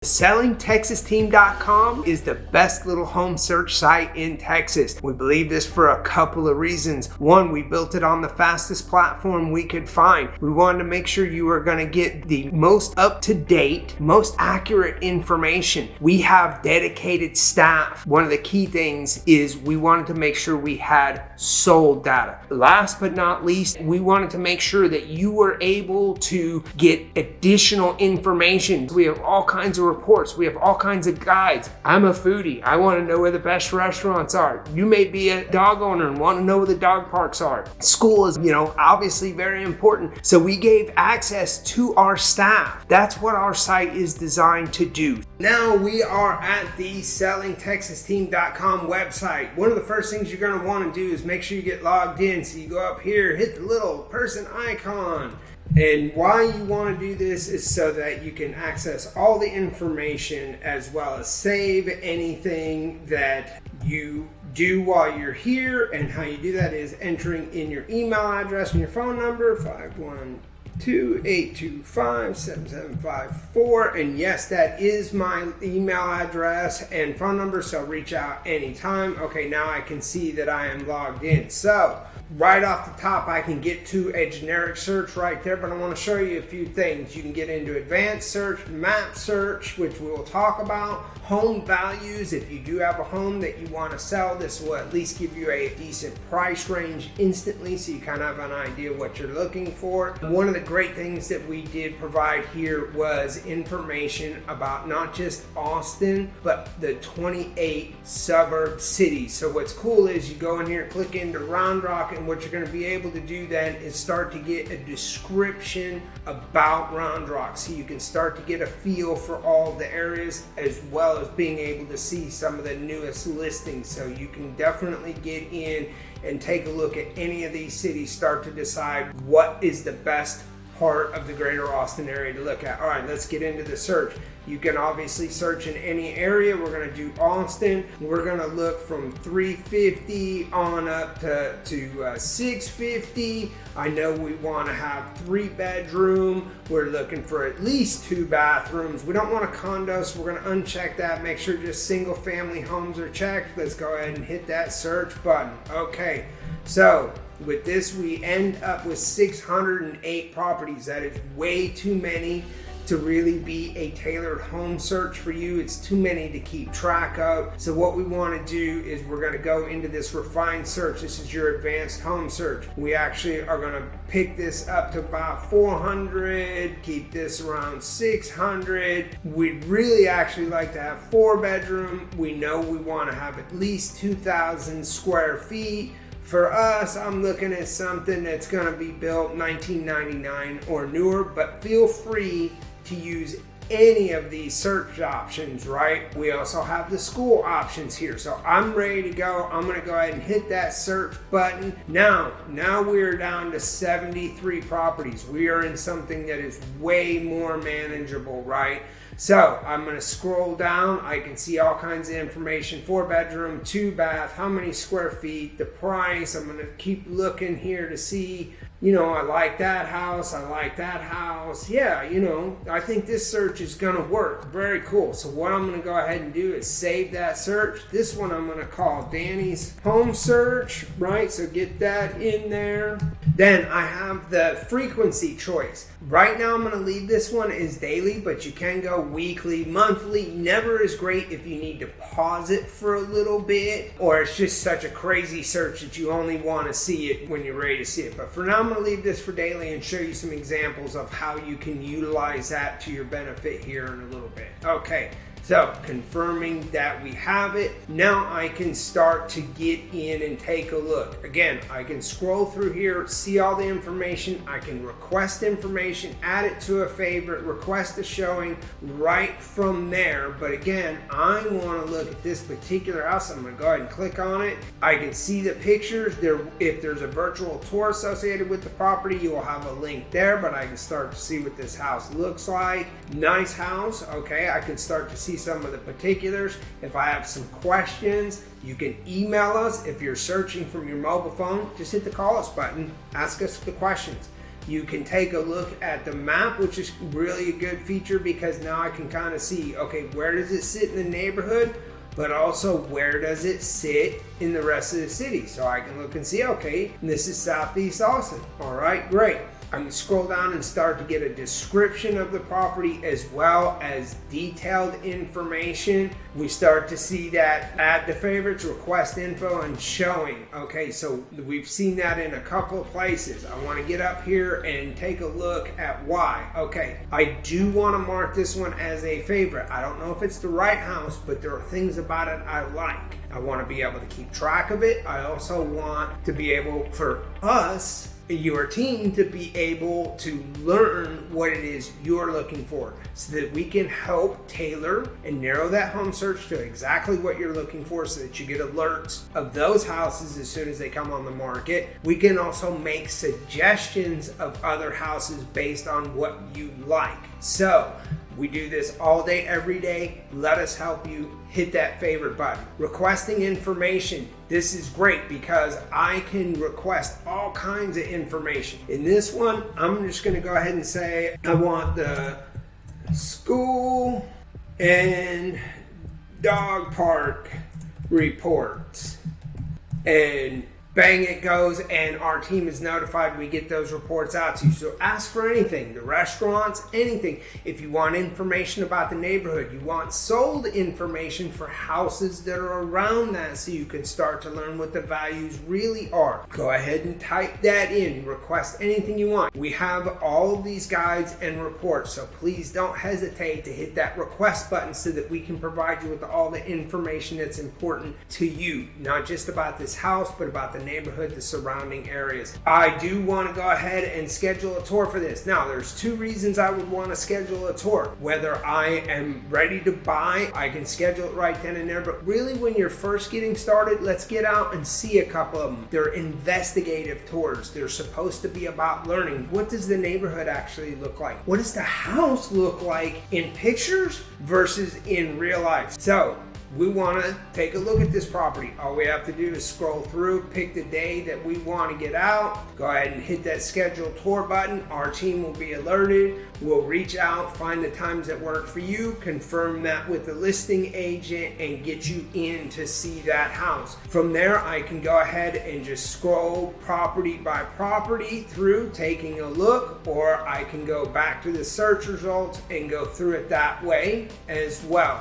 SellingTexasTeam.com is the best little home search site in Texas. We believe this for a couple of reasons. One, we built it on the fastest platform we could find. We wanted to make sure you are going to get the most up-to-date, most accurate information. We have dedicated staff. One of the key things is we wanted to make sure we had sold data. Last but not least, we wanted to make sure that you were able to get additional information. We have all kinds of reports. We have all kinds of guides. I'm a foodie. I want to know where the best restaurants are. You may be a dog owner and want to know where the dog parks are. School is, obviously very important. So we gave access to our staff. That's what our site is designed to do. Now we are at the SellingTexasTeam.com website. One of the first things you're going to want to do is make sure you get logged in. So you go up here, hit the little person icon. And why you want to do this is so that you can access all the information as well as save anything that you do while you're here. And how you do that is entering in your email address and your phone number, 512-825-7754. And yes, that is my email address and phone number, so reach out anytime. Okay, now I can see that I am logged in. So right off the top, I can get to a generic search right there, but I want to show you a few things. You can get into advanced search, map search, which we will talk about, home values. If you do have a home that you want to sell, this will at least give you a decent price range instantly, so you kind of have an idea what you're looking for. One of the great things that we did provide here was information about not just Austin, but the 28 suburb cities. So what's cool is you go in here, click into Round Rock, and what you're going to be able to do then is start to get a description about Round Rock, so you can start to get a feel for all the areas as well as being able to see some of the newest listings. So you can definitely get in and take a look at any of these cities, start to decide what is the best part of the greater Austin area to look at. All right, let's get into the search. You can obviously search in any area. We're going to do Austin. We're going to look from 350 on up to 650. I know we want to have 3-bedroom. We're looking for at least 2 bathrooms. We don't want a condo, so we're going to uncheck that. Make sure just single family homes are checked. Let's go ahead and hit that search button. Okay, so with this, we end up with 608 properties. That is way too many to really be a tailored home search for you. It's too many to keep track of. So what we want to do is we're going to go into this refined search. This is your advanced home search. We actually are going to pick this up to about 400, keep this around 600. We'd really actually like to have 4-bedroom. We know we want to have at least 2,000 square feet. For us, I'm looking at something that's going to be built 1999 or newer, but feel free to use any of these search options, right? We also have the school options here. So I'm ready to go. I'm going to go ahead and hit that search button. Now we're down to 73 properties. We are in something that is way more manageable, right? So I'm going to scroll down. I can see all kinds of information: 4-bedroom, 2-bath, how many square feet, the price. I'm going to keep looking here to see, I like that house. I like that house. Yeah, I think this search is going to work. Very cool. So what I'm going to go ahead and do is save that search. This one I'm going to call Danny's Home Search, right? So get that in there. Then I have the frequency choice. Right now I'm going to leave this one as daily, but you can go weekly, monthly. Never is great if you need to pause it for a little bit, or it's just such a crazy search that you only want to see it when you're ready to see it. But for now, I'm going to leave this for daily and show you some examples of how you can utilize that to your benefit here in a little bit. Okay. So confirming that we have it, now I can start to get in and take a look. Again, I can scroll through here, see all the information. I can request information, add it to a favorite, request a showing right from there. But again, I want to look at this particular house. I'm going to go ahead and click on it. I can see the pictures. If there's a virtual tour associated with the property, you will have a link there, but I can start to see what this house looks like. Nice house. Okay, I can start to see some of the particulars. If I have some questions, you can email us. If you're searching from your mobile phone, just hit the call us button, ask us the questions. You can take a look at the map, which is really a good feature because now I can kind of see, okay, where does it sit in the neighborhood, but also where does it sit in the rest of the city? So I can look and see, okay, this is Southeast Austin. All right, great. I can scroll down and start to get a description of the property as well as detailed information. We start to see that add to favorites, request info, and showing. Okay, so we've seen that in a couple of places. I want to get up here and take a look at why. Okay, I do want to mark this one as a favorite. I don't know if it's the right house, but there are things about it I like. I want to be able to keep track of it. I also want to be able, for us, your team, to be able to learn what it is you're looking for so that we can help tailor and narrow that home search to exactly what you're looking for so that you get alerts of those houses as soon as they come on the market. We can also make suggestions of other houses based on what you like. So we do this all day, every day. Let us help you. Hit that favorite button. Requesting information. This is great because I can request all kinds of information. In this one, I'm just going to go ahead and say I want the school and dog park reports. And bang, it goes, and our team is notified. We get those reports out to you. So ask for anything, the restaurants, anything. If you want information about the neighborhood, you want sold information for houses that are around that so you can start to learn what the values really are. Go ahead and type that in. Request anything you want. We have all of these guides and reports, so please don't hesitate to hit that request button so that we can provide you with all the information that's important to you, not just about this house, but about the neighborhood, the surrounding areas. I do want to go ahead and schedule a tour for this. Now, there's two reasons I would want to schedule a tour. Whether I am ready to buy, I can schedule it right then and there, but really when you're first getting started, let's get out and see a couple of them. They're investigative tours. They're supposed to be about learning. What does the neighborhood actually look like? What does the house look like in pictures versus in real life? So we want to take a look at this property. All we have to do is scroll through, pick the day that we want to get out, go ahead and hit that schedule tour button. Our team will be alerted. We'll reach out, find the times that work for you, confirm that with the listing agent, and get you in to see that house. From there, I can go ahead and just scroll property by property through, taking a look, or I can go back to the search results and go through it that way as well.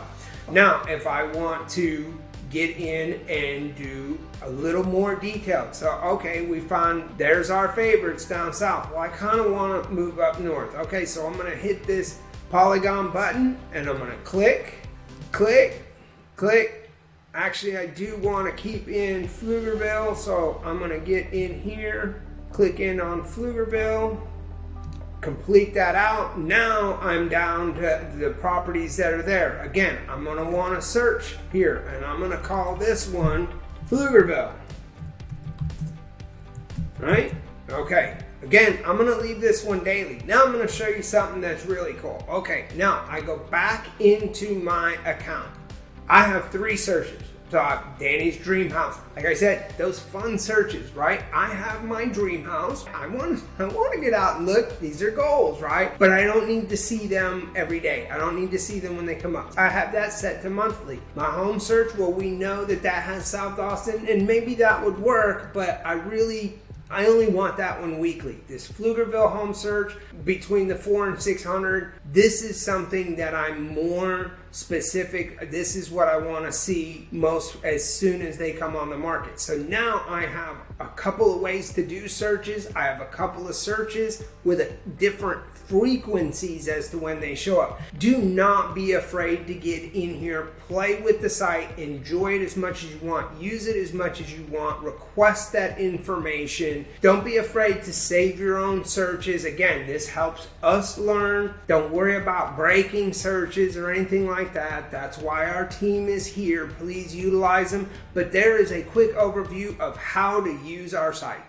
Now, if I want to get in and do a little more detailed, so okay, we found there's our favorites down south. Well, I kind of want to move up north. Okay, so I'm going to hit this polygon button and I'm going to click, click, click. Actually, I do want to keep in Pflugerville, so I'm going to get in here, click in on Pflugerville. Complete that out. Now I'm down to the properties that are there. Again, I'm going to want to search here, and I'm going to call this one Pflugerville. Right? Okay. Again, I'm going to leave this one daily. Now I'm going to show you something that's really cool. Okay, now I go back into my account. I have 3 searches. So Danny's dream house. Like I said, those fun searches, right? I have my dream house. I want to get out and look. These are goals, right? But I don't need to see them every day. I don't need to see them when they come up. I have that set to monthly. My home search, well, we know that has South Austin, and maybe that would work, but I only want that one weekly. This Pflugerville home search between the 400 and 600. This is something that I'm more specific. This is what I want to see most as soon as they come on the market. So now I have a couple of ways to do searches. I have a couple of searches with different frequencies as to when they show up. Do not be afraid to get in here, play with the site, enjoy it as much as you want, use it as much as you want, request that information. Don't be afraid to save your own searches. Again, this helps us learn. Don't worry about breaking searches or anything like that. That's why our team is here. Please utilize them. But there is a quick overview of how to use our site.